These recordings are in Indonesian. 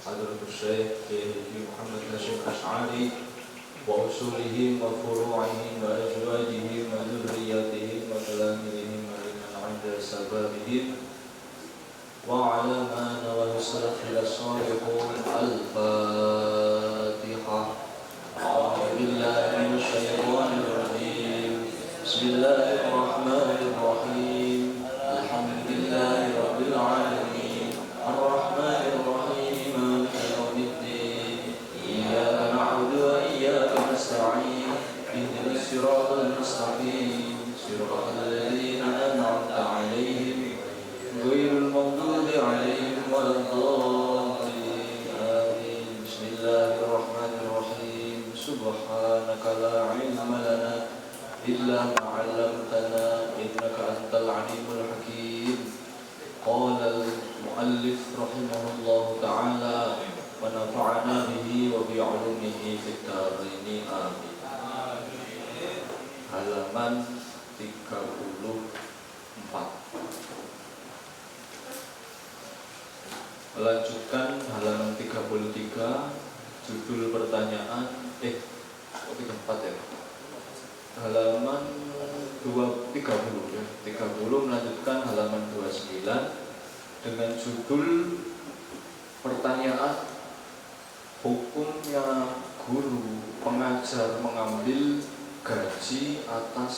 حضرة الشيخ محمد هاشم الأشعري وأصولهم وفروعهم وأزواجهم وذرياتهم وتلاميذهم ومن عند سبابهم وعلى ما نواه السلف الصالحون. الفاتحة. أعوذ بالله من الشيطان الرجيم. بسم الله الرحمن الرحيم. الحمد لله رب العالمين الرحمن الرحيم مالك يوم الدين إياك نعبد وإياك نستعين اهدنا الصراط المستقيم صراط الذين أنعمت عليهم غير المغضوب عليهم ولا الضالين آمين. بسم الله الرحمن الرحيم. سبحانك لا علم لنا إلا ما علمتنا إنك أنت العليم الحكيم. قال المؤلف رحمه الله تعالى ونفعنا به وبعلومه في الدارين آمين. Halaman 34. Melanjutkan halaman 33, judul pertanyaan 34 ya. Halaman 30 ya. 30 melanjutkan halaman 29 dengan judul pertanyaan hukumnya guru pengajar mengambil gaji atas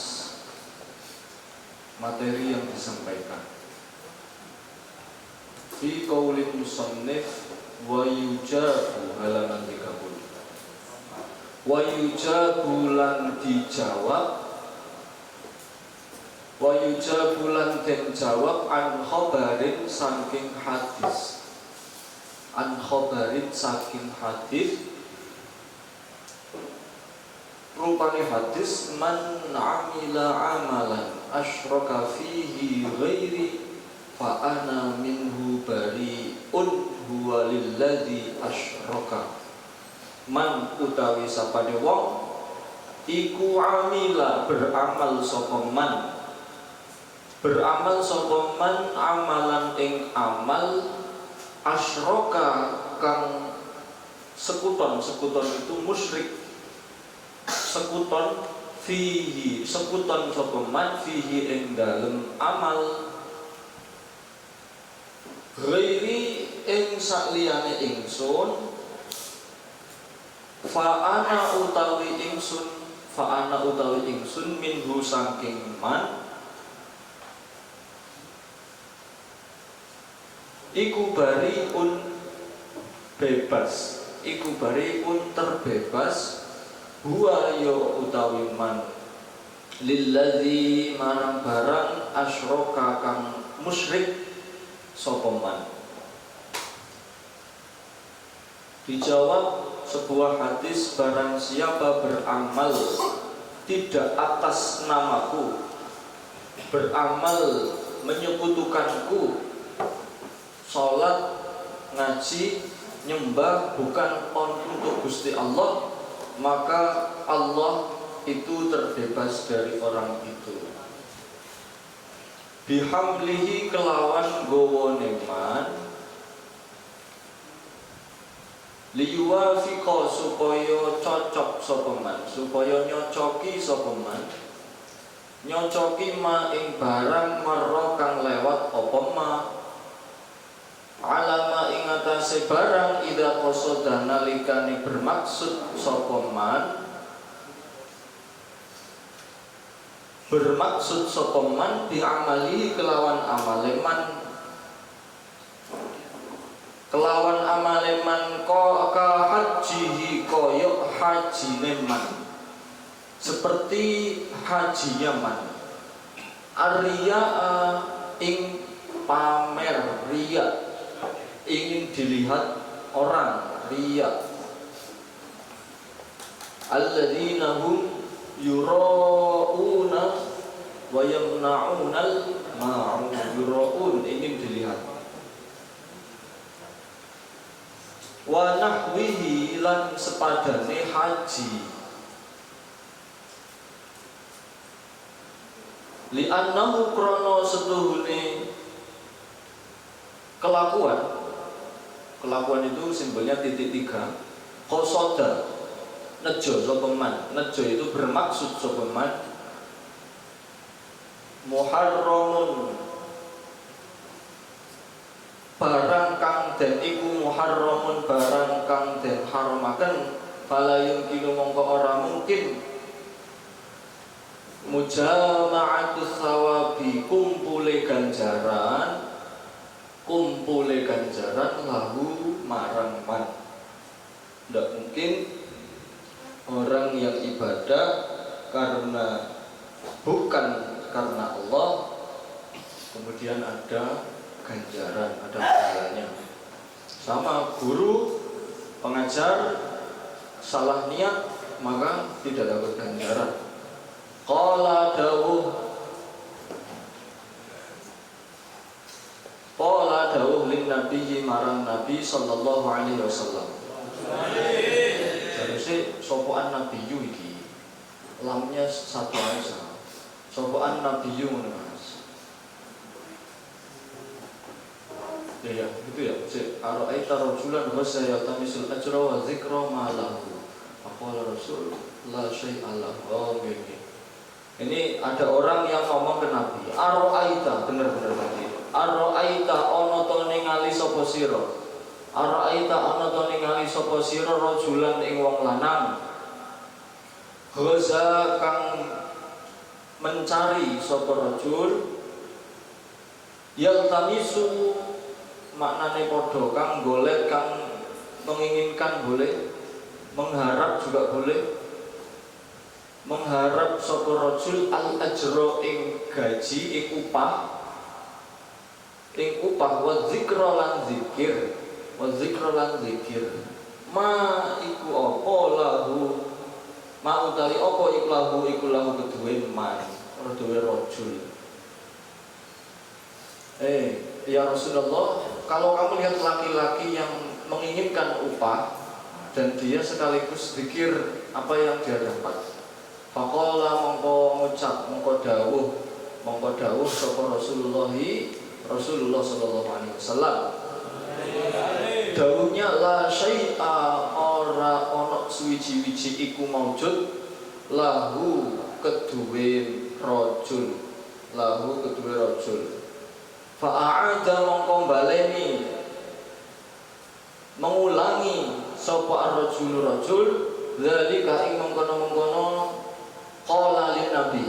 materi yang disampaikan. Fi qaulil musannif wa yujabu, halaman 30. Wa yujabu lan dijawab, wa yujabu lan den jawab an khabarin saking hadis. An khabarin saking hadis, rupane hadis man amila amalan asyraka fihi ghairi fa ana minhu bari'un huwa lilladzi asyraka. Man utawi sapane wong iku amila beramal sapa man, beramal sapa man amalan ing amal asyraka kang sekuton itu musyrik, sekuton fihi sekuton sapa man fihi ing dalem amal ghairi ing sakliyane ingsun fa ana utawi ingsun minhu saking man iku bariun bebas, iku bariun terbebas, huwa yo utawi man lilladzi marang barang asyraka kang musyrik sapa man. Dijawab sebuah hadis, barang siapa beramal tidak atas namaku, beramal menyekutukanku, sholat, ngaji, nyembah bukan untuk Gusti Allah, maka Allah itu terbebas dari orang itu. Bihamlihi kelawan gowone man, liyuwafiqa supaya cocok sapa man, supaya nyocoki sapa man, nyocoki ma ing barang marra kang lewat apa ma, alama ing atase barang ida qasada nalikane bermaksud sapa man, bermaksud sapa man diamali kelawan amale man, kelawan amale man ka hajihi koyok hajine man, seperti hajinya man. Arya ing pamer, riya ingin dilihat orang, riya. Alladzina hum yura'una wa yamna'unal ma'un. Yura'un ingin dilihat. Wa nahwihi lan sepadane haji. Li annahu krono setuhune kelakuan Kelakuan itu simbolnya titik 3. Qasada nejo sapa man. Nejo itu bermaksud sapa man. Muharramun barang kang den iku muharramun barang kang den haramaken fala yumkinu mongko ora mungkin mujama'atus sawabi kumpule ganjaran lahu marang man. Tidak mungkin orang yang ibadah bukan karena Allah kemudian ada ganjaran, ada pahalanya. Sama guru pengajar salah niat maka tidak dapat ganjaran. Qala dawuh lin nabiyyi marang Nabi sallallahu alaihi wasallam. Harusnya sopoan nabiyyu iki lamnya satu aja. Sopoan nabiyyu ngono Mas. Ya, gitu ya. Ara'aita rajulan ghasaya tamisul ajra wa dzikra ma lahu. Faqala Rasul la syai'a lahu. Oh, gini. Ini ada orang yang ngomong ke Nabi. Ara'aita, bener-bener tadi. Ara'aita ana to ningali sapa sira? Ara'aita ana to ningali sapa sira rajulan ing wong lanang. Ghaza kang mencari sapa rajul yaltamisu maknane padha kang golek kang menginginkan boleh, mengharap juga boleh. Mengharap sapa rajul al ajra ing gaji ing upah wa dzikra lan zikir ma iku apa lahu ma utawi apa iku lahu keduwe man ora duwe rajul. Ya Rasulullah, kalau kamu lihat laki-laki yang menginginkan upah dan dia sekaligus zikir apa yang dia dapat, faqala mongko dawuh sapa Rasulullah sallallahu alaihi wasallam. Dawuhnya la syai'a ora ana suwiji-wiji iku maujud lahu keduwe rajul. Fa'ada mongko baleni mengulangi sapa ar-rajul zalika ing mengkono-mengkono qala lin nabi.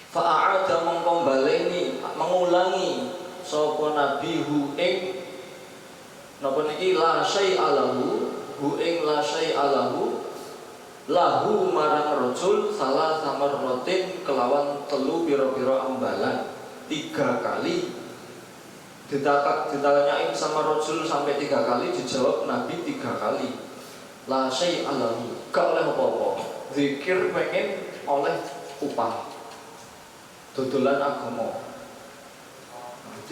Fa'ada mongko baleni mengulangi sapa nabi hu ing napa niki la syai'a lahu marang rajul salah samarratin kelawan telu pira-pira ambalan 3 kali. Ditanyain sama rajul sampai 3 kali, dijawab Nabi 3 kali. La syai'a lahu, gak oleh apa-apa. Zikir pengen oleh upah. Dodolan agama.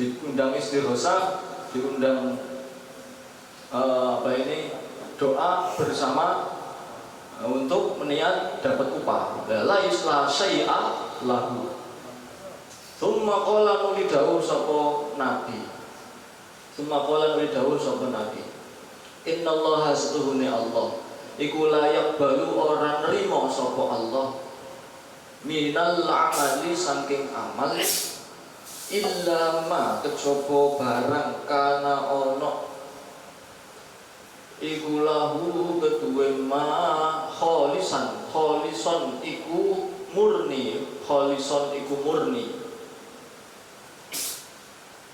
Diundang istighosa, diundang doa bersama untuk meniat dapat upah. La isla syai'a lahu. Summa qala nuli dawuh sapa Nabi. Innallaha setuhune Allah iku layak balu orang nrimo sapa Allah minal amali saking amal illa ma kejaba barang kana ana iku lahu keduwe ma kholison iku murni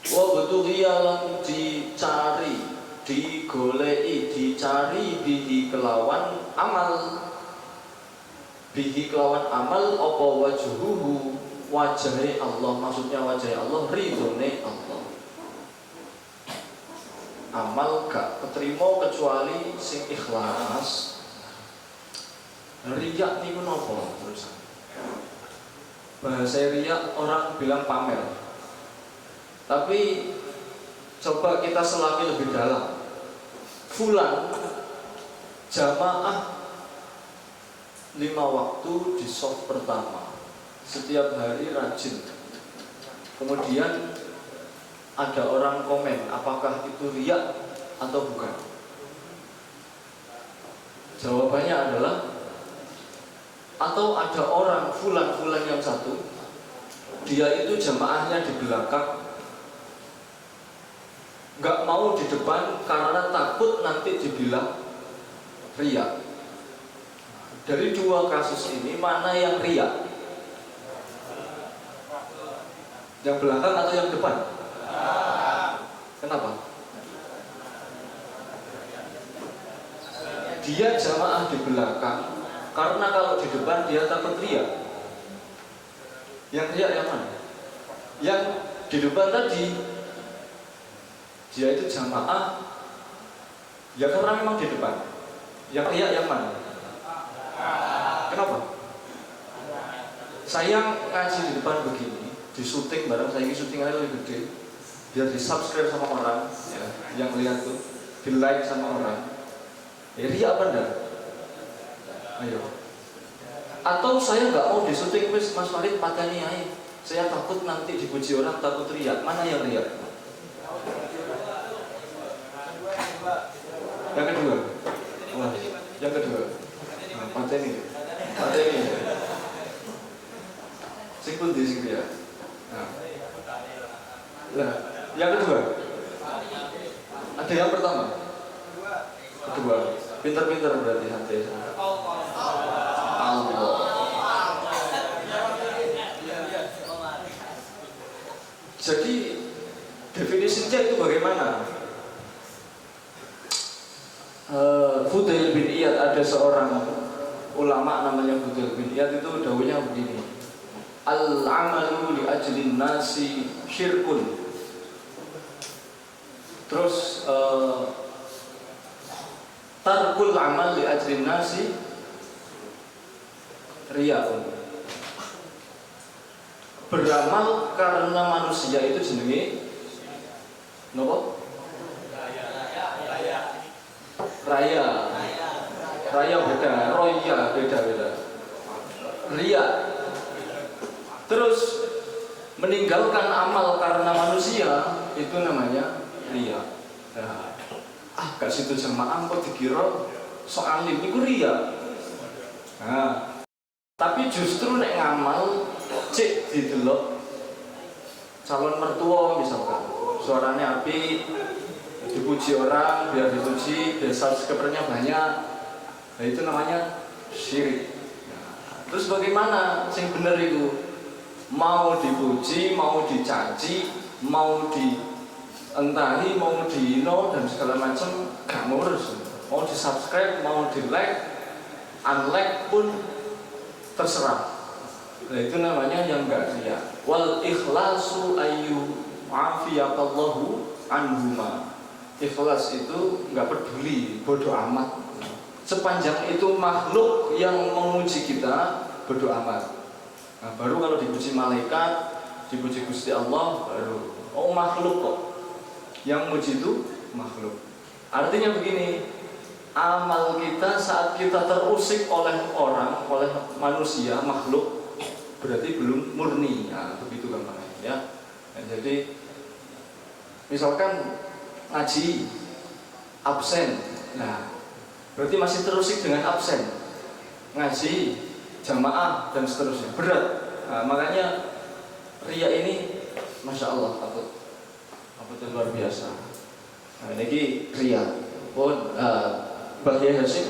wa betuhiya lan dicari bihi kelawan amal apa wajhuhu wajahe Allah, maksudnya wajahe Allah ridhone Allah. Amal gak keterima kecuali sing ikhlas. Riya niku napa terus? Bahasa riya orang bilang pamer. Tapi coba kita selami lebih dalam. Fulan jamaah 5 waktu di shaf pertama, setiap hari rajin. Kemudian ada orang komen apakah itu riya atau bukan? Jawabannya adalah atau ada orang fulan yang satu, dia itu jamaahnya di belakang, nggak mau di depan karena takut nanti dibilang riya. Dari dua kasus ini mana yang riya? Yang belakang atau yang depan? Kenapa? Dia jamaah di belakang karena kalau di depan dia takut riya. Yang riya yang mana? Yang di depan tadi dia itu jamaah ya karena memang di depan. Yang riya yang mana? Kenapa? Saya ngaji di depan begini, di syuting bareng saya, syuting aja lebih gede, biar di subscribe sama orang, ya, yang lihat tuh, di like sama orang. Ya riya apa enggak? Ayo. Atau saya nggak mau di syuting, Mas Farid patani aja. Saya takut nanti dipuji orang, takut riya. Mana yang riya? Yang kedua. Oh, yang kedua. Nah, pateni. Sing di sini ya. Nah, yang kedua. Ada yang pertama. Kedua. Pintar-pintar berarti hati. Allah. Jadi definisinya itu bagaimana? Fudail bin Iyad, ada seorang ulama namanya Fudail bin Iyad, itu dawuhnya begini: al-amalu li ajlin nasi syirkun. Terus tarkul amal li ajlin nasi riya'un. Beramal karena manusia itu jenenge nopo? Raya beda, roya beda. Riya. Terus meninggalkan amal karena manusia itu namanya riya. Nah, gak situ jamaah kok dikira sok alim iku riya. Nah, tapi justru nek ngamal cek didelok calon mertua misalkan, suaranya api, dipuji orang, biar dipuji, biar subscribernya banyak, nah itu namanya syirik. Nah, terus bagaimana sing bener itu? Mau dipuji, mau dicaci, mau dientahi, mau dihino dan segala macam gak ngurus. Mau di subscribe, mau di like, unlike pun terserah. Nah itu namanya yang gak riya. Wal ikhlasu ayyu afiyakallahu anhuma. Ikhlas itu nggak peduli, bodoh amat. Sepanjang itu makhluk yang memuji kita, bodoh amat. Nah, baru kalau dipuji malaikat, dipuji Gusti Allah, baru oh makhluk kok. Yang muji itu makhluk. Artinya begini, amal kita saat kita terusik oleh orang, oleh manusia, makhluk, berarti belum murni. Nah, begitu gampangnya ya. Nah, jadi misalkan ngaji absen, nah berarti masih terusik dengan absen. Ngaji jamaah dan seterusnya berat. Nah, makanya riya ini masya Allah apa luar biasa. Nah ini riya pun Mbah Yahya Hasyim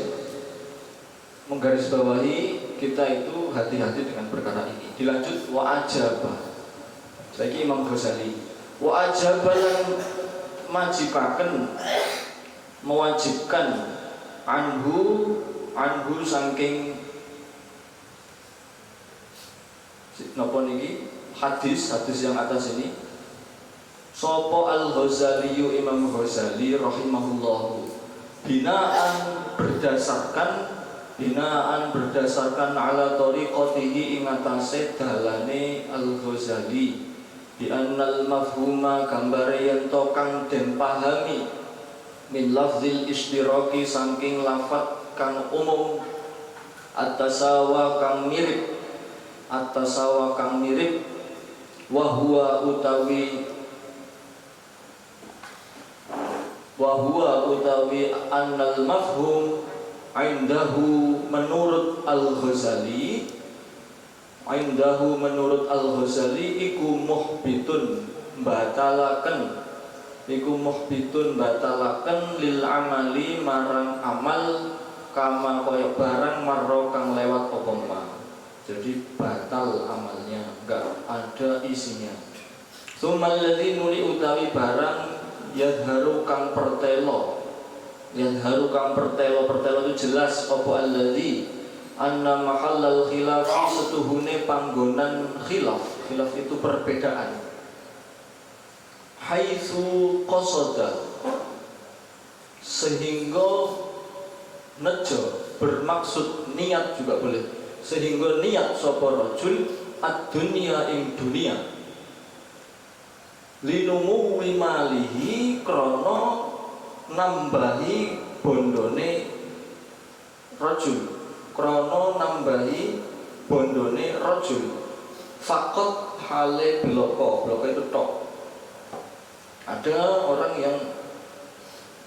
menggarisbawahi kita itu hati-hati dengan perkara ini. Dilanjut wa ajabah. Saiki Imam Ghazali wa ajabah yang mewajibkan anhu saking napa niki hadis yang atas ini. Sopo Al-Ghazali, Imam Ghazali rahimahullahu, binaan berdasarkan ala tariqatihi ing atase dalane Al-Ghazali, bi annal mafhuma gambare yen to kang den pahami min lafzil istiraki saking lafat kang umum, at-tasawa kang mirip, wa huwa utawi wa huwa utawi annal mafhum indahu menurut Al-Ghazali iku muhbitun batalaken lil amali marang amal kama kaya barang marro kang lewat apa ma. Jadi batal amalnya, enggak ada isinya. Sumal ladzi nuli utawi barang yadharu kang pertelo itu jelas apa alladzi anna mahallal khilaf setuhune panggonan khilaf itu perbedaan. Haitsu qasada sehingga nejo bermaksud niat juga boleh, sehingga niat sapa rajul ad-dunya ing dunia linumu malihi krana nambahi bondone rajul fakot hale bloko itu tok. Ada orang yang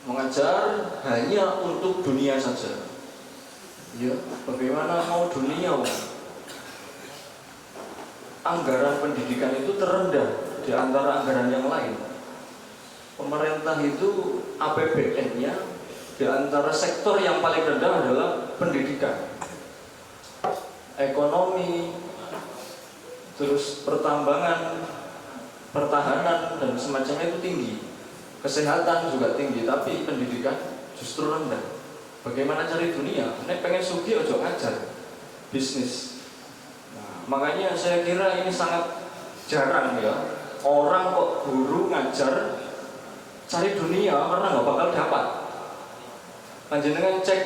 mengajar hanya untuk dunia saja. Ya, bagaimana mau dunia? Anggaran pendidikan itu terendah di antara anggaran yang lain. Pemerintah itu APBN-nya di antara sektor yang paling rendah adalah pendidikan. Ekonomi, terus pertambangan, pertahanan dan semacamnya itu tinggi, kesehatan juga tinggi, tapi pendidikan justru rendah. Bagaimana cari dunia? Nek pengen sugih ojo ngajar bisnis. Nah, makanya saya kira ini sangat jarang ya orang kok guru ngajar cari dunia karena nggak bakal dapat. Panjenengan cek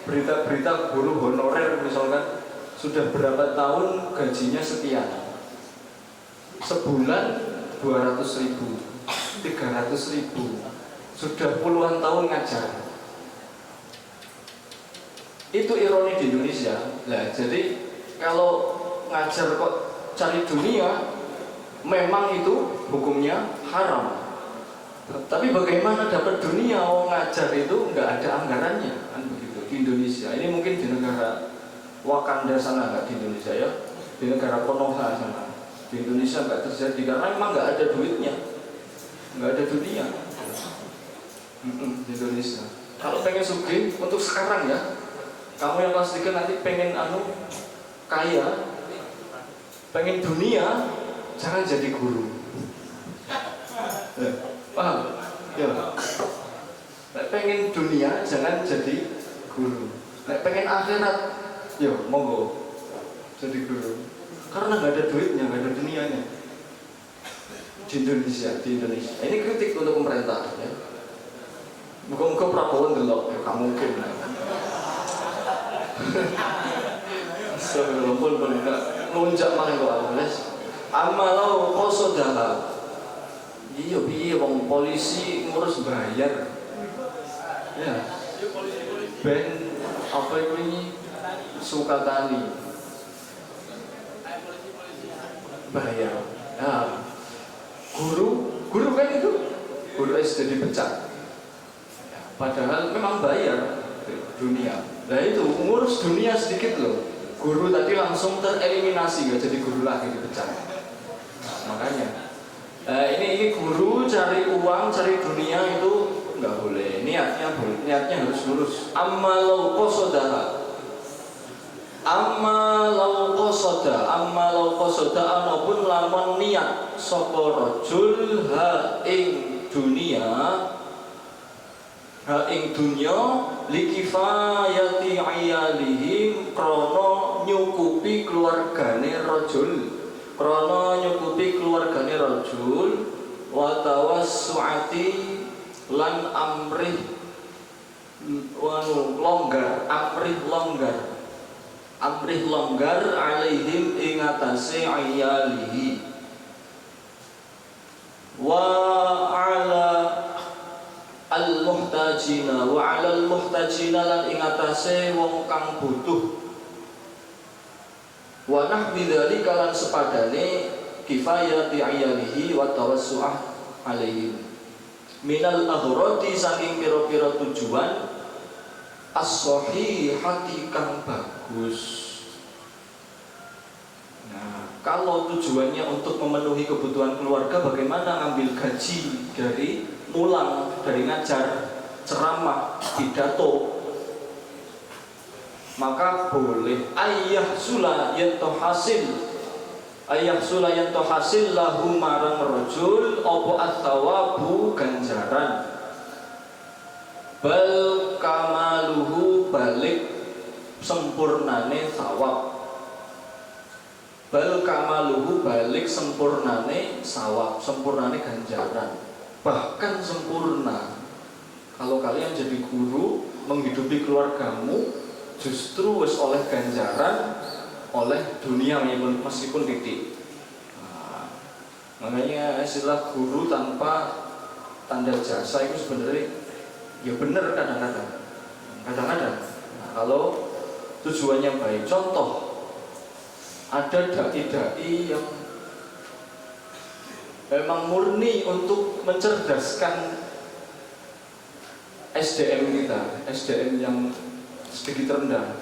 berita-berita guru honorer misalkan sudah berapa tahun gajinya sekian, sebulan 200.000, 300.000, sudah puluhan tahun ngajar. Itu ironi di Indonesia. Nah, jadi kalau ngajar kok cari dunia, memang itu hukumnya haram. Tapi bagaimana dapat dunia? Oh, ngajar itu nggak ada anggarannya, kan begitu di Indonesia. Ini mungkin di negara Wakanda sana nggak, di Indonesia ya, di negara Konoha sana. Di Indonesia nggak terjadi karena memang nggak ada duitnya, nggak ada dunia di Indonesia. Kalau pengen sugih untuk sekarang ya, kamu yang kelas 3 nanti pengen kaya, pengen dunia, jangan jadi guru. Paham? Ya. Nek pengen dunia jangan jadi guru. Nek pengen akhirat, ya monggo jadi guru. Karena nggak ada duitnya, nggak ada dunianya di Indonesia. Ini kritik untuk pemerintah ya. Muka-muka Prabowo ndelok, ya kamu mungkin. Sebelum pun enggak lonjak malah kok Agnes. Amalau qasadaha. Iya piye wong polisi ngurus bayar. Ya. Ben apa ini Sukatani bayar. Nah, guru kan itu guru SD dipecat. Padahal memang bayar dunia. Nah itu ngurus dunia sedikit loh. Guru tadi langsung tereliminasi, gak jadi guru lagi, dipecat. Makanya ini guru cari uang, cari dunia itu nggak boleh. Niatnya harus lurus. Ammalau qasada anapun lamun niat sapa rajul ing dunya likifayati ayalihim krana nyukupi keluargane rajul wa tawassuati lan amrih longgar alaihim ing atase ayalihi wa ala al-muhtajina lan ing atase wong kang butuh wa nahwi dzalika lan sepadane kifayati ayalihi wa tawassu'ah alaihim minal aghradi saking pira-pira tujuan as-shahihati kang bagus. Nah, kalau tujuannya untuk memenuhi kebutuhan keluarga, bagaimana ngambil gaji dari mulang, dari ngajar, ceramah, pidato? Maka boleh ayah sula yanto hasil lahu marang rajul opo at-tawabu ganjaran bal kamaluhu balik sempurnane sawab, bal kamaluhu balik sempurnane sawab, sempurnane ganjaran, bahkan sempurna. Kalau kalian jadi guru menghidupi keluargamu, justru wis oleh ganjaran, oleh dunia meskipun titik. Nah, makanya istilah guru tanpa tanda jasa itu sebenarnya ya benar kadang-kadang. Nah, kalau tujuannya baik, contoh ada dai-dai yang memang murni untuk mencerdaskan SDM kita, SDM yang sedikit rendah,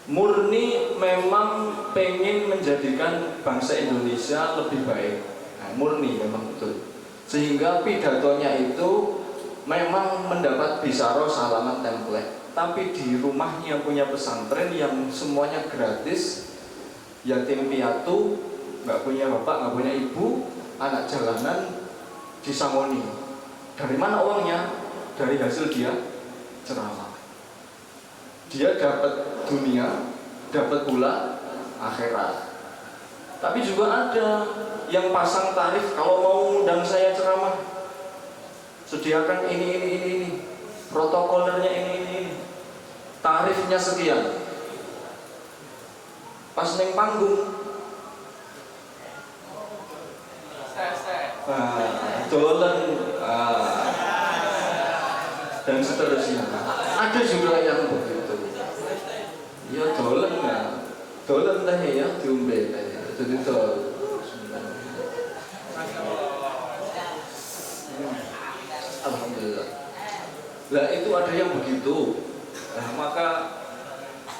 murni memang pengen menjadikan bangsa Indonesia lebih baik. Nah, murni memang betul, sehingga pidatonya itu memang mendapat bisyarah salaman template, tapi di rumahnya punya pesantren yang semuanya gratis, yatim piatu, nggak punya bapak, nggak punya ibu, anak jalanan disangoni. Dari mana uangnya? Dari hasil dia ceramah. Dia dapat dunia, dapat pula akhirat. Tapi juga ada yang pasang tarif, kalau mau undang saya ceramah, sediakan ini, protokolernya ini, tarifnya sekian. Pas neng panggung, dolen, dan seterusnya. Ada juga yang begitu. Ya dolen teh ya diombe teh. Jadi dol. Alhamdulillah. Lah itu ada yang begitu. Nah, maka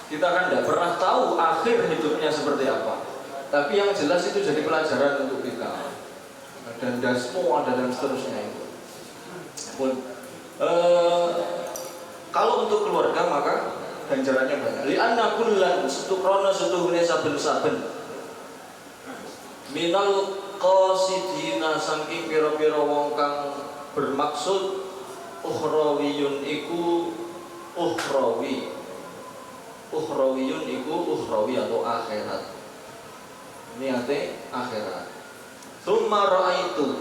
kita kan tidak pernah tahu akhir hidupnya seperti apa. Tapi yang jelas itu jadi pelajaran untuk kita. Dan dasmu ada dan seterusnya itu. Kalau untuk keluarga maka ganjarannya banyak. Li'anna kullan setukrona setuhune saben-saben minal qasidina saking pira-pira wong kang bermaksud ukhrawiyun iku ukhrawi. Ukhrawiyun iku ukhrawi atau akhirat. Niate akhirat. Tsumma ra'aitu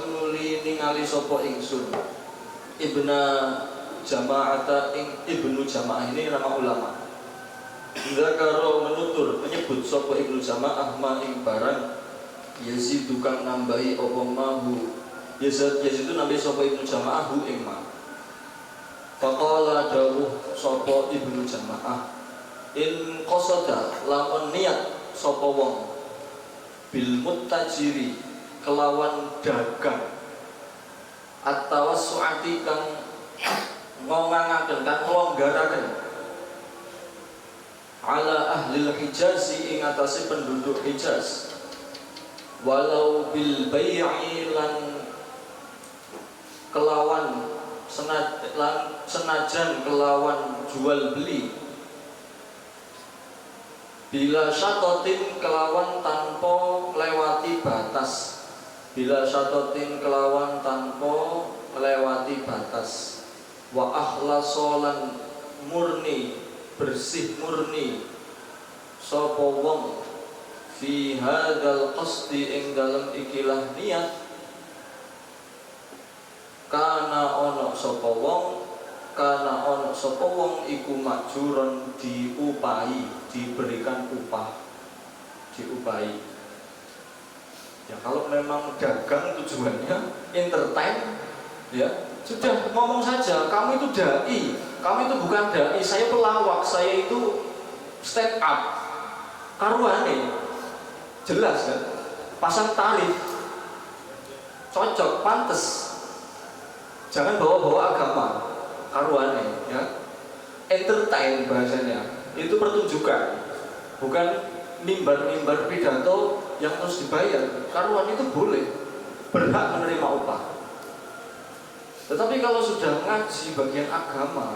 nuli ningali sapa ingsun Ibna Jama'ata Ibnu Jama'ah, ini nama ulama. Zakaro menyebut sapa Ibnu Jama'ah ma ing barang Yazid tukang nambahi apa mahu. Yazid itu nambahi sapa Ibnu Jama'ah hu ing ma. Faqala dawuh sapa Ibnu Jama'ah, in qasada lamun niat sapa wong bil muttajiri kelawan dagang at-tawassu'ati kang ngongangaken kang nglonggaraken ala ahli Hijaz ing atase penduduk Hijaz, walau bil bai'i lan kelawan senajan kelawan jual beli, bila syatotin kelawan tanpa lewati batas, bila syatotin kelawan tanpa melewati batas, wa akhlasolan murni bersih murni sapa wong fi hadzal qasdi ing dalem ikilah niat, kana ana sapa wong iku majuron diupahi, diberikan upah, diupahi. Ya kalau memang dagang tujuannya entertain, ya sudah ngomong saja, kamu itu dai, kamu itu bukan dai, saya pelawak, saya itu stand up, karuane, jelas kan, pasang tarif. cocok, pantes. Jangan bawa-bawa agama karuannya, ya. Entertain bahasanya. Itu pertunjukan, bukan mimbar-mimbar pidato yang terus dibayar. Karuan itu boleh, berhak menerima upah. Tetapi kalau sudah ngaji bagian agama,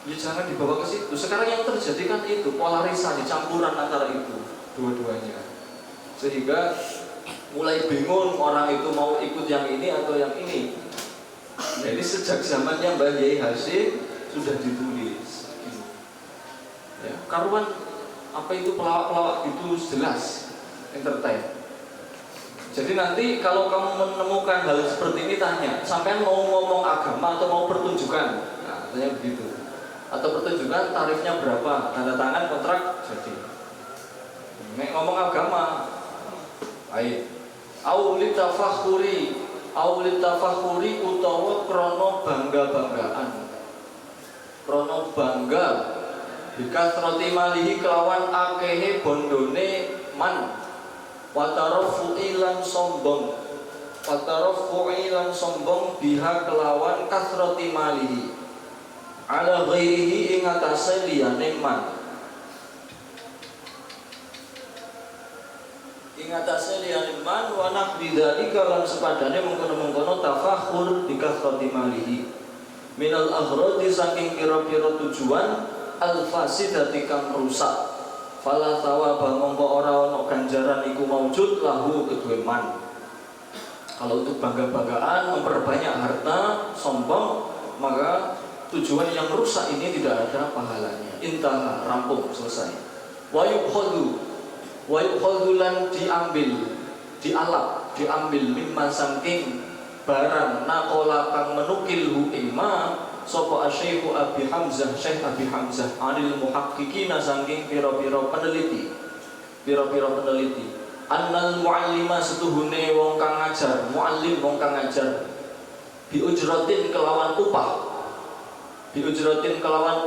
ya jangan dibawa ke situ. Sekarang yang terjadi kan itu polarisasi, campuran antara itu dua-duanya, sehingga mulai bingung orang itu mau ikut yang ini atau yang ini. Jadi sejak zamannya Mbah Yai Hasyim sudah ditulis. Ya, karuan apa itu pelawak-pelawak itu jelas entertain. Jadi nanti kalau kamu menemukan hal seperti ini tanya, sampai mau ngomong agama atau mau pertunjukan, nah, tanya begitu. Atau pertunjukan tarifnya berapa? Tanda tangan kontrak jadi. Nek ngomong agama, baik. Aulit tafakhuri utawa krono bangga-banggaan. Krono bangga bikasroti malihi kelawan akehe bondone man. Watarofu'i lan sombong biha kelawan kasroti malihi ala ghairihi ing atase liyane man. Wa nahwi dzalika lan sepadane mengkono-mengkono tafakhur bi kasrati malihi minal aghradi saking pira-pira tujuan al fasidati kang rusak. Fala thawaba mongko ora ana ganjaran iku maujud lahu kedue man. Kalau untuk bangga-banggaan, memperbanyak harta, sombong, maka tujuan yang rusak ini tidak ada pahalanya. Intah, rampung, selesai. Wa yukhadhu lan diambil mimma saking barang naqala kang menukilhu imma sapa Syekh Abi Hamzah anil muhaqqiqina saking pira-pira peneliti annal muallima setuhune wong kang ngajar bi ujratin kelawan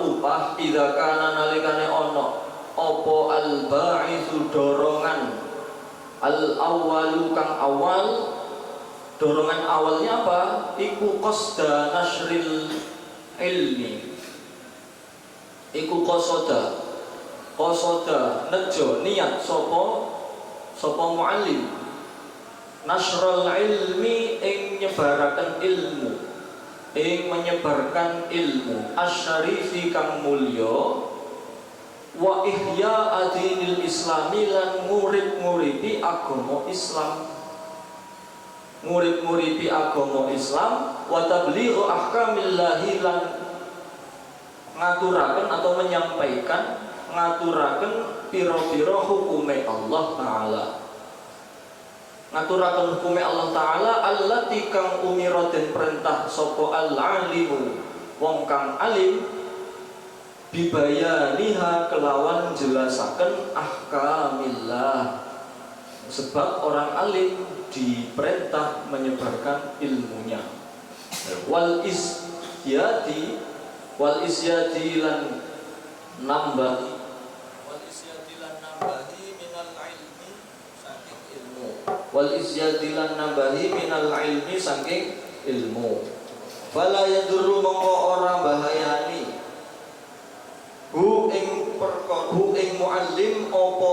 upah idza kana nalikane ana apa al ba'itsu dorongan al awwalu kang awal. Dorongan awalnya apa? Iku qasda nasril ilmi. Iku qasada nejo niat sapa muallim nasrul ilmi ing menyebarkan ilmu asyarifi kang mulya wa ihya adinil islami lan ngurip-nguripi agama Islam wa tablighu ahkamillahi lan ngaturaken atau menyampaikan pira-pira hukume Allah Ta'ala allati kang umira den perintah sapa al-alimu wong kang alim bibayaniha kelawan jelasaken ahkamillah. Sebab orang alim diperintah menyebarkan ilmunya. Wal isyadi lan nambahi minal ilmi saking ilmu. Fala yadurru mongko ora bahayani hu ing muallim apa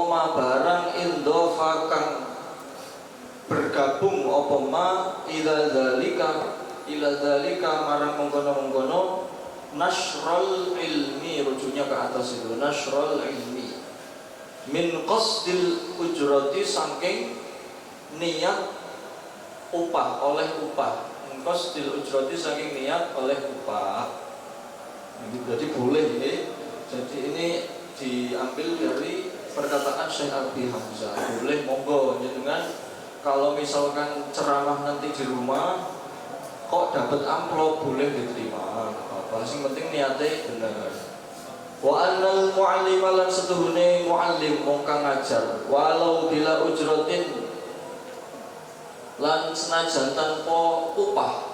ma barang indhofa kang bergabung apa ma ila dzalika marang mengkono nasrul ilmi, rujuknya ke atas itu nasrul ilmi min qasdil ujrati saking niat min qasdil ujrati saking niat oleh upah. Jadi boleh ini. Jadi ini diambil dari perkataan Syekh Abi Hamzah. Boleh, monggo jenengan kalau misalkan ceramah nanti di rumah kok dapat amplop boleh diterima. Apa sing penting niatnya benar. Wa annal mu'allima lan setuhune muallim wong kang ngajar walau bila ujratin lan senajan tanpa upah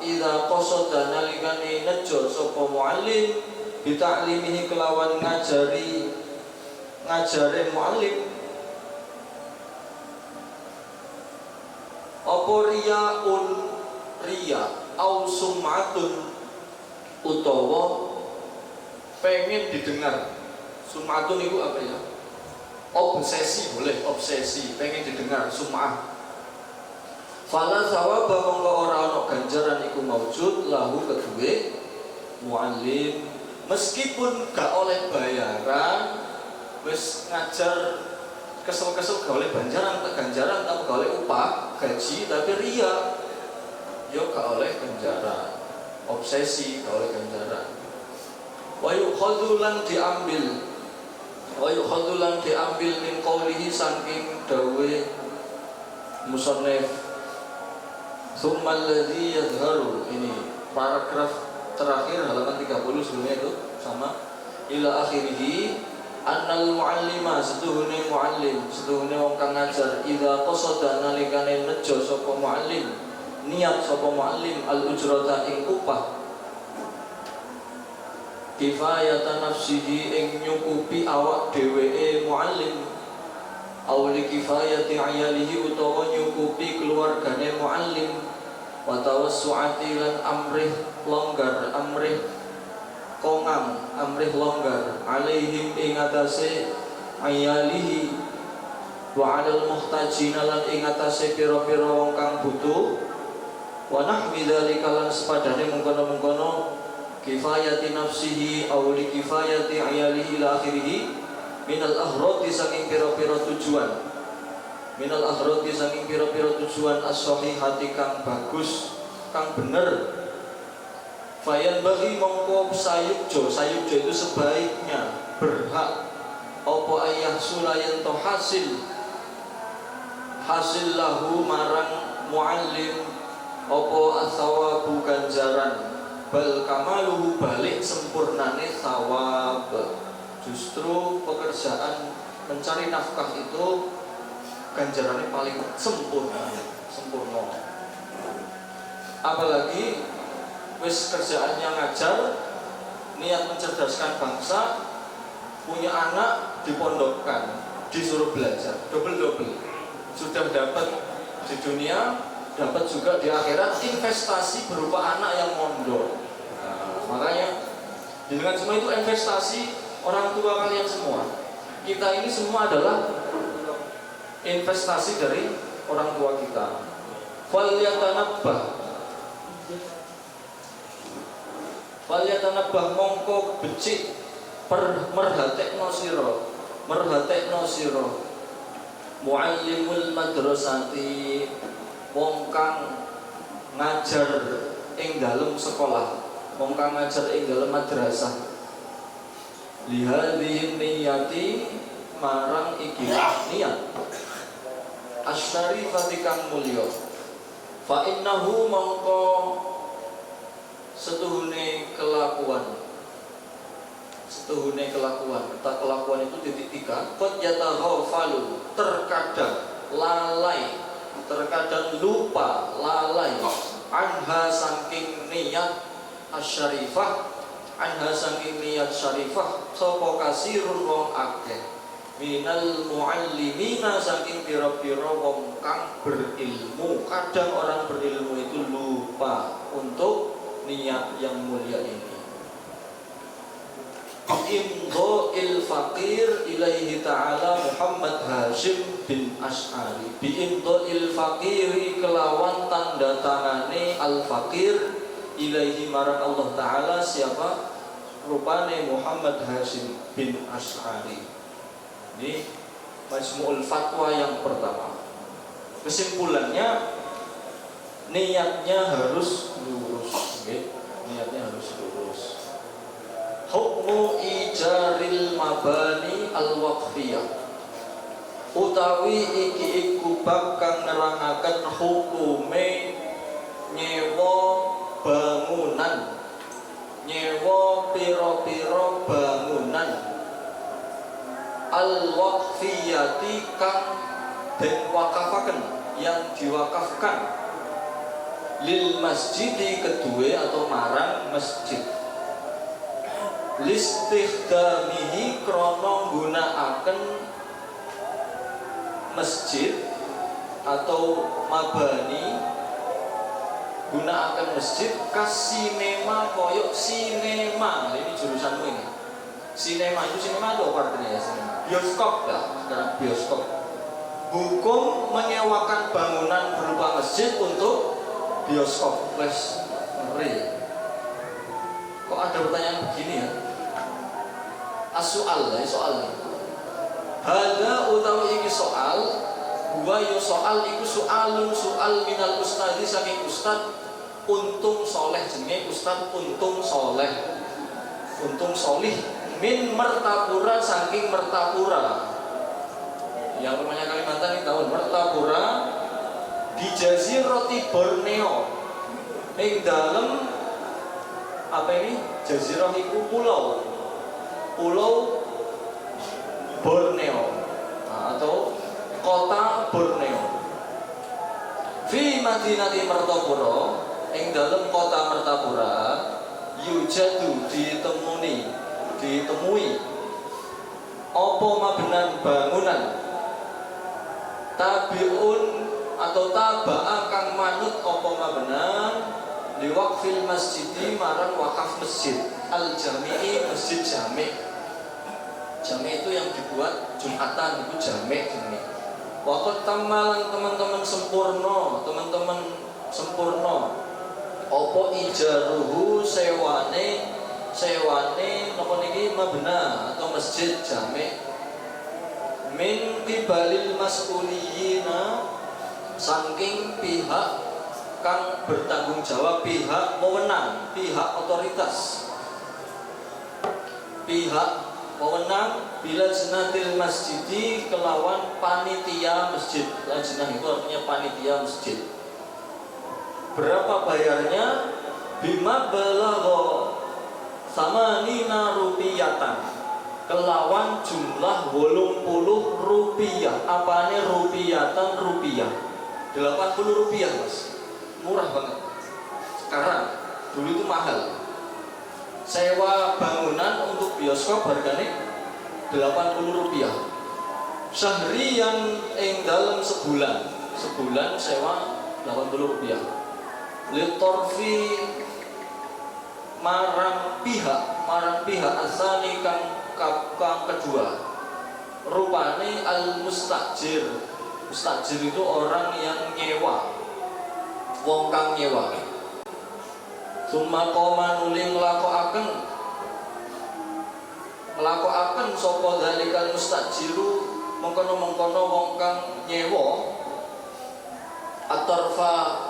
idza qasada nalikane nejo sapa muallim bita'limihi kelawan ngajari ngajare muallim apa riyaun riya au sum'atun utawa pengen didengar. Sum'atun itu apa ya? Obsesi, boleh obsesi, pengen didengar, sum'ah. Fala sawaba mongko ora ana ganjaran iku maujud lahu kedue muallim, meskipun gak oleh bayaran, wis ngajar kesel-kesel gak oleh ganjaran, tapi gak oleh upah, gaji, tapi ria yo gak oleh ganjaran, obsesi gak oleh ganjaran. Wa yukhadzulan diambil min qaulihi saking dawe musannif tsumma alladzi yadhharu, ini paragraf terakhir halaman 30 sebelumnya itu sama, ila akhirih annal muallima setuhune muallim, setuhune wong kang ngajar, idza qasada nalikane nejo sapa muallim, niat sapa muallim al ujrata ing upah, kifayatan nafsihi ing nyukupi awak dheweke muallim, awli kifayati ayalihi utawa nyukupi keluargane muallim, wa tawassu'ati lan amrih longgar, amrih kongang, amrih longgar, alaihim ing atase ayalihi, wa alal muhtajina lan ing atase pira-pira wong kang butuh, wa nahwi dzalika lan sepadane mengkono-mengkono, kifayati nafsihi awli kifayati ayalihi ila akhirih, minal ahroti saking pira-pira tujuan, minal ahroti saking pira-pira tujuan as-sahihati kang bagus, kang bener. Fayan bagi mongko sayukjo itu sebaiknya berhak opo ayah sulayan to hasil lahu marang muallim opo asawabu ganjaran, bal kamaluhu balik sempurnane sawab. Justru pekerjaan mencari nafkah itu ganjarannya paling sempurna. Apalagi wis kerjaannya ngajar, niat mencerdaskan bangsa, punya anak dipondokkan, disuruh belajar, double. Sudah dapat di dunia, dapat juga di akhirat, investasi berupa anak yang mondok. Nah, makanya dengan semua itu investasi orang tua kalian semua. Kita ini semua adalah investasi dari orang tua kita. Falyatanabbah mongko becik merhatekno sira muallimul madrasati, wong kang ngajar ing dalem sekolah, wong kang ngajar ing dalem madrasah, lihadhihi niyati marang iki niat asyarifati kang mulya, fa innahu mongko setuhune kelakuan, kelakuan itu titik tiga, qad yataghafalu, terkadang lalai, terkadang lupa, lalai, anha saking niat asyarifah, anha saking niat syarifah, sapa kasirun wong akeh, minal muallimina saking pira-pira wong kang berilmu. Kadang orang berilmu itu lupa untuk niat yang mulia ini. Biimdha'il faqir ilaihi ta'ala Muhammad Hashim bin Ash'ari, biimdha'il faqiri kelawan tanda tangane al-faqir ilaihi marang Allah Ta'ala, siapa? Rupane Muhammad Hashim bin Ash'ari. Ini Majmu'ul Fatwa yang pertama. Kesimpulannya, niatnya harus lurus. Niatnya harus lurus. Hukmu ijaril mabani al-waqfiyah, utawi iki iku bab kang nerangaken hukume nyewa bangunan, nyewa pira-pira bangunan al-waqfiyati kang den wakafaken, yang diwakafkan, lil masjidi kedue atau marang masjid. listikhdamihi krono gunakaken masjid atau mabani, gunakaken masjid kas sinema koyok sinema. Ini jurusanmu ini. Sinema itu sinema itu apa artinya ya? Sinema bioskop ya, sekarang bioskop. Hukum menyewakan bangunan berupa masjid untuk bioskop. Wes ngeri. Kok ada pertanyaan begini ya? As-soal ya, soal. Hada utawi iki soal, gua yo soal iku soal minal ustadi saking ustad untung soleh, jenenge ustad untung soleh, untung solih min Mertapura saking Mertapura. Yang namanya Kalimantan ini tahun Mertapura di Jaziroti Borneo. Ing dalem apa ini? Jazirah itu pulau Borneo atau kota Borneo. Fi Madinati Mertapura, ing dalam kota Mertapura, yujadu ditemui apa mabenan bangunan tabiun atau taba'a kang manut apa mabenan liwaqfil masjidi marang wakaf masjid al-jami'i masjid jami'. Jami' itu yang dibuat Jumatan, itu jami' jami'. Waqat tamalan teman-teman sempurna apa ijaruhu sewane napa niki mabna atau masjid jami' min qibalil mas'uliyina saking pihak kang bertanggung jawab, pihak wewenang, pihak otoritas, pihak wewenang bila jenatil masjidi kelawan panitia masjid. Lajnah itu artinya panitia masjid. Berapa bayarnya? Bima balagha samanina rupiyatan, kelawan jumlah 80 rupiah. Apane rupiyatan? Rupiah 80 rupiah mas, murah banget. Sekarang, dulu itu mahal. Sewa bangunan untuk bioskop harganya 80 rupiah. Seharian ing dalam sebulan sewa 80 rupiah. Litorfi marang pihak asani kang kedua. Rupane al mustajir itu orang yang nyewa, wong kang nyewa. Summa qoma nuling nglakokaken sapa zalikal mustajiru mengkono wong kang nyewa atarfa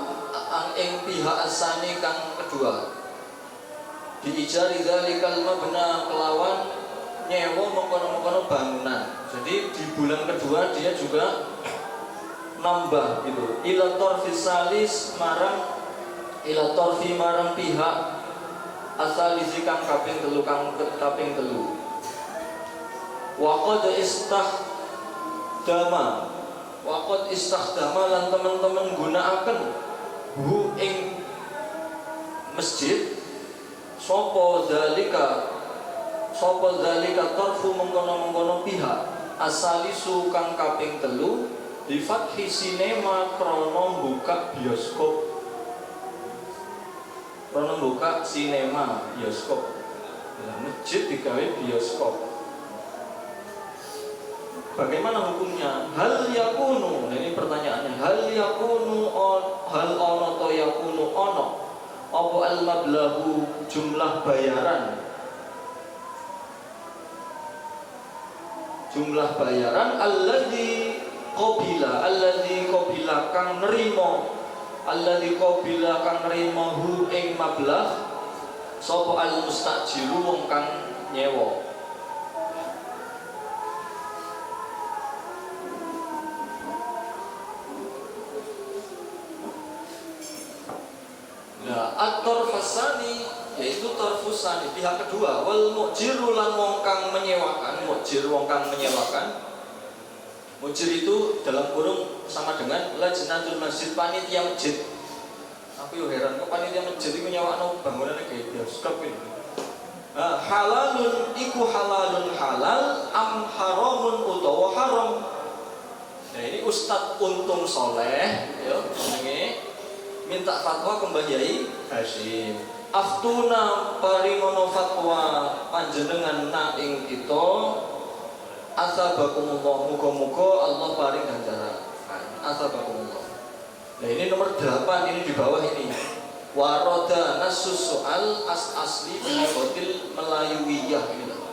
ing pihak asani kang kedua. Diijari zalikal mabna kelawan nyewa mengkono bangunan. Jadi di bulan kedua dia juga nambah gitu. Ila torfis salis marang pihak asalisi kang kaping telu. Waqad istakhdama lan teman-teman gunakaken hu ing masjid sapa zalika tarfu mengkono pihak asalisu kang kaping telu di fathi sinema krono buka bioskop. Krono buka sinema bioskop. Nah, masjid digawe bioskop. Bagaimana hukumnya? Hal yakunu, nah ini pertanyaannya. Hal ono to yakunu ono apa al mablahu jumlah bayaran alladzi qabila kang nerimo hu ing mablah sapa al mustajiru wong kang nyewa. At-tarfasani yaitu tarfusani pihak kedua, wal mu'jiru lan wong kang menyewakan. Mujir itu dalam kurung sama dengan lajnatul masjid, panitia masjid. Aku yo heran kok panitia masjid itu nyewakno bangunannya kayak bioskop ini. Halalun iku halalun halal am haramun utawa haram. Nah ini Ustadz Untung Soleh ya minta fatwa ke Mbah Yai Hasyim. Aftuna paringono fatwa panjenengan na ing kita asabakumullah, muga-muga Allah paring ganjaran. Asabakumullah. Nah ini nomor 8 ini di bawah ini. Waroda nasus soal asli bihotil melayuiyah ini loh.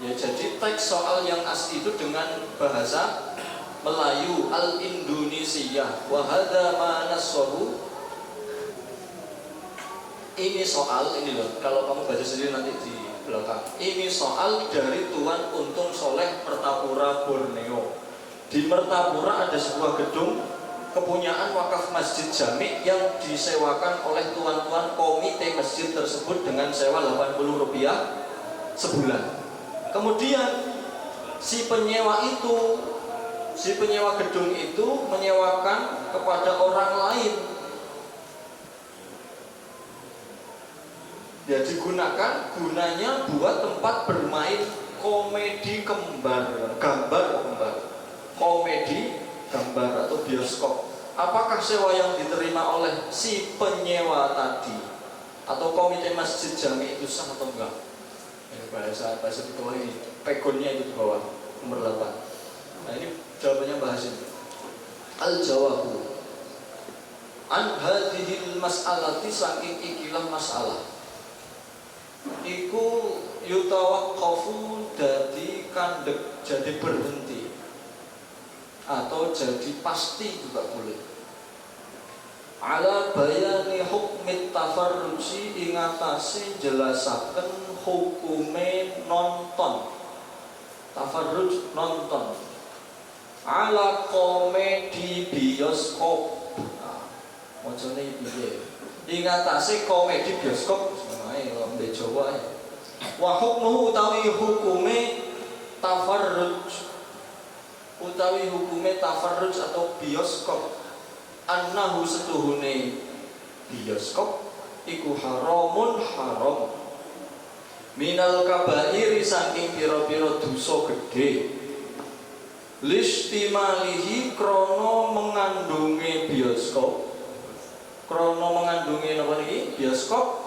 Ya jadi teks soal yang asli itu dengan bahasa Melayu al-Indonesia. Wahada manasohu. Ini soal ini loh. Kalau kamu baca sendiri nanti di belakang. Ini soal dari Tuan Untung Soleh Mertapura Borneo. Di Mertapura ada sebuah gedung kepunyaan wakaf Masjid Jami yang disewakan oleh tuan-tuan komite masjid tersebut dengan sewa Rp80 sebulan. Kemudian si penyewa gedung itu menyewakan kepada orang lain. Ya digunakan gunanya buat tempat bermain komedi gambar komedi gambar atau bioskop. Apakah sewa yang diterima oleh si penyewa tadi atau komite Masjid Jami itu sah atau enggak? Bahasa di bawah ini, pegonnya itu di bawah nomor 8. Nah ini jawabannya bahas ini. Al-jawabu an hadhil mas'alati saking ikilah masalah. Iku yutawaqqafu dadi kandek jadi berhenti atau jadi pasti juga boleh. Ala bayani hukmit tafarruji ingatasi jelasaken hukume nonton. Tafarruj nonton. Ala komedi bioskop. Nah, mocone piye? Ingatasi komedi bioskop semuanya ngombe Jawa ya. Wa hukmuhu utawi hukume tafarruj atau bioskop annahu setuhune bioskop iku haramun haram minal kabairi saking pira-pira dosa gedhe listimalihi krono mengandungi bioskop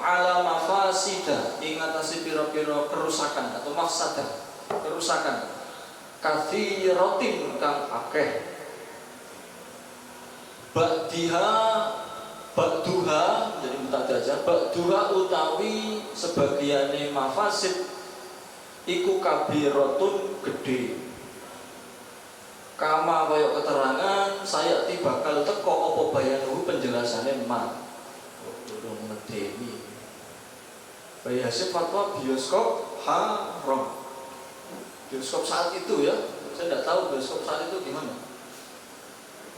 ala mafasida ing atase pira-pira kerusakan atau mafsadah kerusakan kathiratin kang akeh ba'duha jadi mutadajan ba'duha utawi sebagiane mafasid iku kabiratun gede kama kaya keterangan saya bakal teko apa bayanuhu penjelasane ma durung medeni bayase fatwa bioskop haram. Bioskop saat itu ya, saya tidak tahu bioskop saat itu gimana.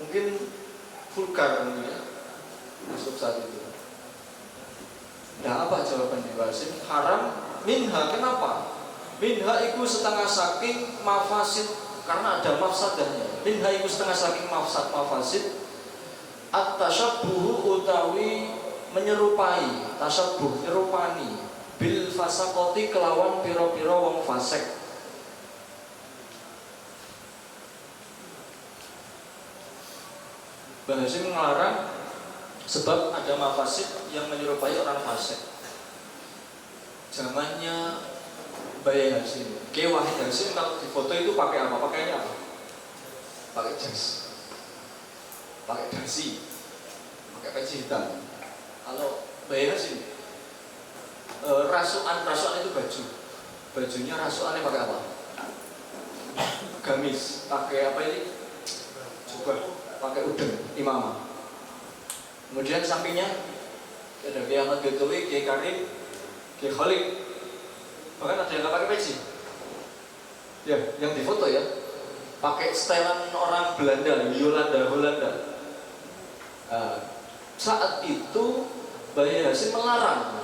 Mungkin vulgar ya, bioskop saat itu. Nah apa jawabannya Basim? Haram minha, kenapa? Minha itu setengah saking mafasid, karena ada mafsadahnya. Minha itu setengah saking mafasid. At-tashabbuhu utawi menyerupai, tashabbuh nyerupani bil fasaqati kelawan pira-pira wong fasik. Bahasa melarang sebab ada mafasid yang menyerupai orang fasik. Zamannya Bayi Hasim, Wahid Hasim kalau di foto itu pakai apa? Pakainya apa? Pakai jas, pakai dasi, pakai peci hitam. Kalau Bayi Hasim, rasukan itu bajunya rasukannya pakai apa? Gamis, pakai apa ini? Juga pakai udeng, imamah. Kemudian sampingnya ada Kiai Ahmad Betowi, Kiai Karim, Kiai Khalid. Bahkan ada yang nggak pakai peci. Ya, yang difoto ya, pakai setelan orang Belanda, Holanda. Saat itu Bayi Hasim melarang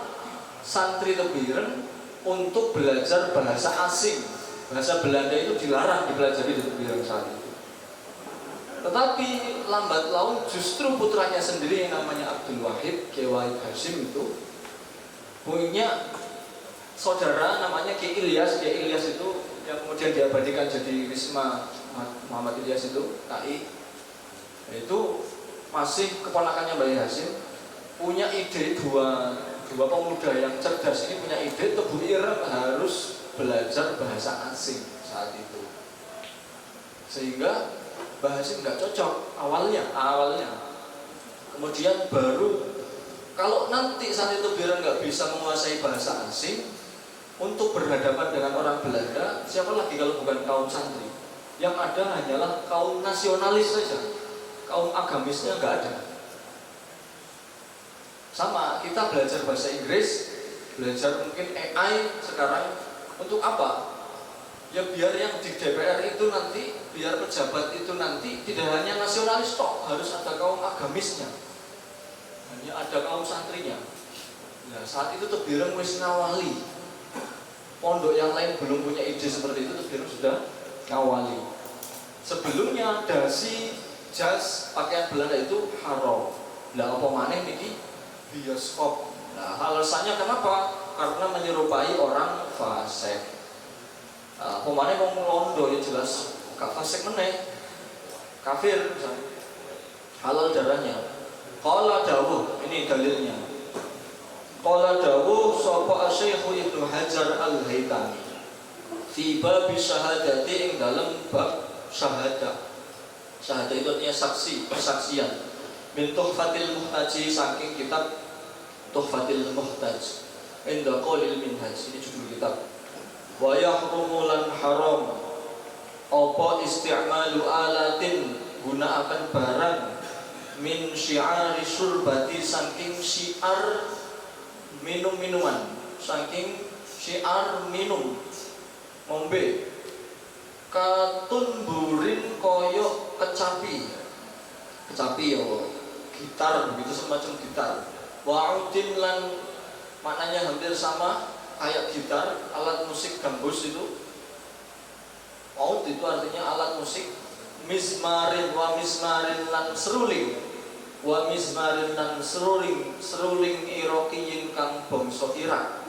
santri Tebiren untuk belajar bahasa asing. Bahasa Belanda itu dilarang dipelajari di Tebiren saat itu. Tetapi lambat laun justru putranya sendiri yang namanya Abdul Wahid, Kiai Wahid Hasim itu punya saudara namanya Ki Ilyas. Ki Ilyas itu yang kemudian diabadikan jadi Wisma Muhammad Ilyas itu KI, itu masih keponakannya Mbah Hasim, punya ide dua pemuda yang cerdas ini punya ide Tebu Ireng harus belajar bahasa asing saat itu, sehingga Mbah Hasim nggak cocok awalnya. Kemudian baru kalau nanti saat itu Bireng nggak bisa menguasai bahasa asing untuk berhadapan dengan orang Belanda, siapa lagi kalau bukan kaum santri? Yang ada hanyalah kaum nasionalis saja, kaum agamisnya nggak ada. Sama kita belajar bahasa Inggris, belajar mungkin AI sekarang untuk apa? Ya biar yang di DPR itu nanti, biar pejabat itu nanti tidak hanya nasionalis toh, harus ada kaum agamisnya, hanya ada kaum santrinya. Nah saat itu Tebireng wis ngawali, pondok yang lain belum punya ide seperti itu, Tebireng sudah ngawali. Sebelumnya dasi, jas, pakaian Belanda itu haram. Lah apa maneh niki bioskop. Nah alasannya kenapa? Karena menyerupai orang fasik. Pemane wong londo ya jelas gak fasik meneh, kafir misalnya, halal darahnya. Qala dawuh, ini dalilnya. Qala dawuh sapa Asy-Syaikh Ibnu Hajar Al-Haytami fi bab syahadati ing dalam bab syahadah. Syahadah itu artinya saksi, persaksian. Min Tuhfatil Muhtaj, saking kitab Tuhfatil Muhtaj. Inda Qaulil Minhaj, ini judul kitab. Wa yahrumu lan haram apa isti'malu alatin, gunaaken barang min syi'ari surbati, saking syiar minum-minuman, saking syiar minum ngombe, katun burin koyok kecapi ya gitar begitu, semacam gitar. Wa'udin lan maknanya hampir sama kayak gitar, alat musik gambus itu. Out itu artinya alat musik. Mizmarin wa mizmarin lan seruling, wa mizmarin lan seruling Irokiyin kang bangsa Irak.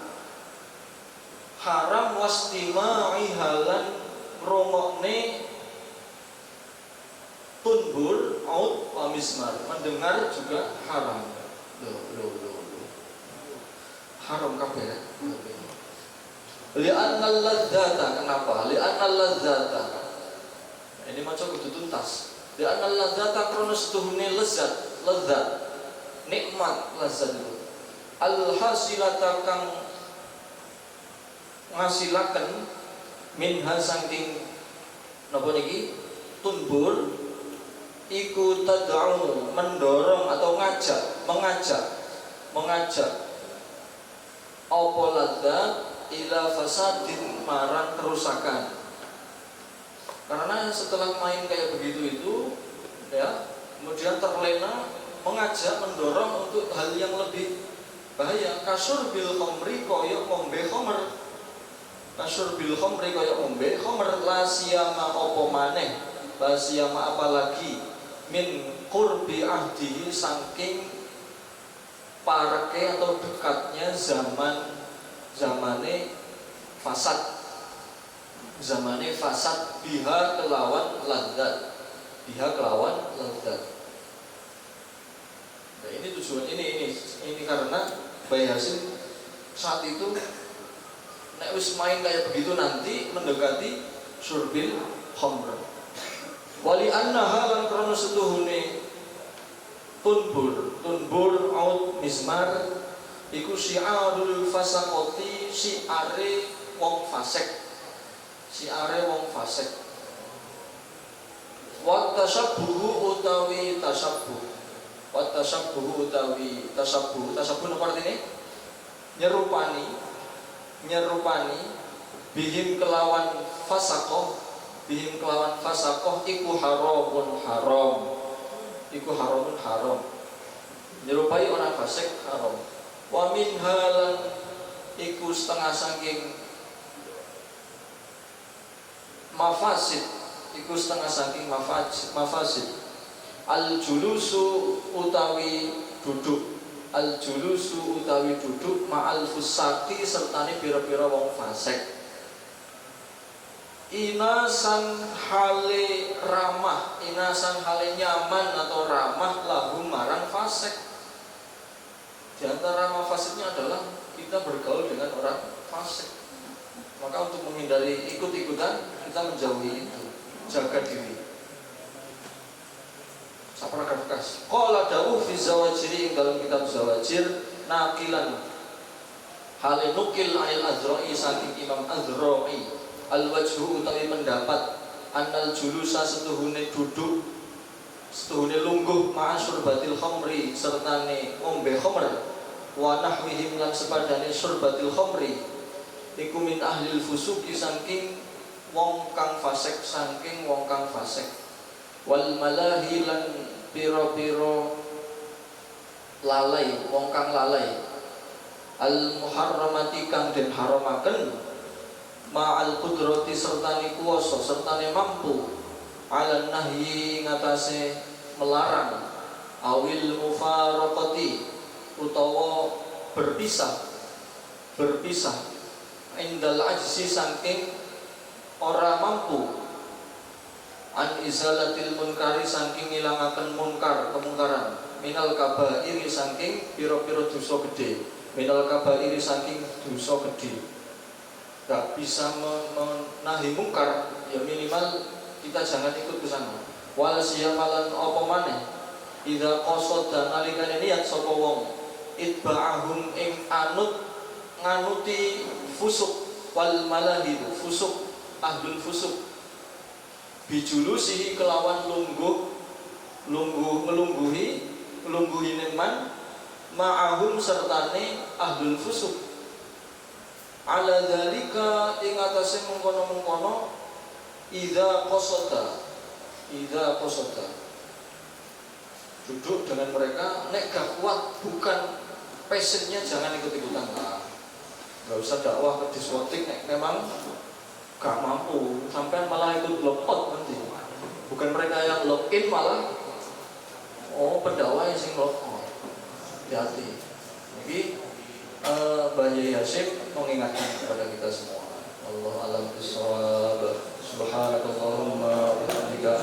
Haram wastima'i halan rongokne tunbur out wa mizmar, mendengar juga haram. Loh. Haram kabeh. Li'annal ladzata, kenapa? Li'annal ladzata. Ini macam kudu tuntas. Li'annal ladzata krana setuhune lezat, nikmat lezat itu. Al-hasilata kang ngasilaken minha saking napa niki tunbur iku tad'u, mendorong atau mengajak apa ladzat ila fasadin, marang kerusakan. Karena setelah main kayak begitu itu ya, kemudian terlena, mengajak, mendorong untuk hal yang lebih bahaya. Kasur bil khamri koyok ngombe khamr, kasur bil khamri koyok ngombe khamr. La siyama apa maneh, la siyama apalagi min qurbi ahdihi, saking pareke atau dekatnya zamane fasad biha kelawan ladzat. Nah ini tujuan ini karena Mbah Hasim saat itu nek wis main kayak begitu nanti mendekati surbil khamr. Wali annaha lan krana setuhune tunbur out mizmar iku syiarul fasaqati, syiare wong fasik. Wa tasabbuhu utawi tasabbuh. Tasabbuh apa artinya? Nyerupani bihim kelawan fasaqah iku haramun haram. Nyerupai orang fasik haram. Wa min halan iku setengah saking mafasid, mafasid. Al julusu utawi duduk, al julusu utawi duduk ma'al fusaki sertane pira-pira wong fasik. Inasan hale ramah, inasan hale nyaman atau ramah lahum marang fasik. Di antara ramah fasiknya adalah kita bergaul dengan orang fasik. Maka untuk menghindari ikut-ikutan kita menjauhi itu, jaga diri. Saparagraf kas. Qala dawuh fi zawajiri dalam kitab Zawajir naqilan hale nukil anil Azra'i saking Imam Azra'i al-wajhu utawi pendapat annal julusa setuhune duduk setuhune lungguh ma'a syurbatil khamri sertane ngombe khamr wa nahwihim lan sepadane syurbatil khamri iku min ahlil fusuki saking wong kang fasik saking wong kang fasik wal malahi lan piro-piro lalai wong kang lalai al muharramati kang den haramaken ma'al qudrati sertane kuwasa sertane mampu ala nahyi ngatasé melarang awil mufaraqati utawa berpisah indal ajzi saking ora mampu an izalatil munkari saking ngilangaken munkar kemungkaran minal kabairi saking pira-pira dosa gedhe minal kabairi saking dosa gedhe. Gak bisa menahi mungkar ya minimal kita jangan ikut ke sana. Wal siyamalan apa maneh idza qasada nalikane niat sapa wong itba'ahum ing nganuti fusuk wal malahi fusuk ahlul fusuk bijulusihi kelawan ngelungguhi neman ma'ahum sertane ahlul fusuk ala dzalika ing atase mengkono-mengkono idza qasada duduk dengan mereka nek gak kuat bukan passionnya jangan ikut-ikutan lah. Gak usah dakwah ke diskotik nek memang gak mampu sampai malah ikut log out nanti. Bukan mereka yang login malah pendakwah sing log out. Hati-hati. Jadi Mbah Yai Hasyim mengingatkan kepada kita semua. Allah alam bisawab. Subhanakallahumma wa bihamdika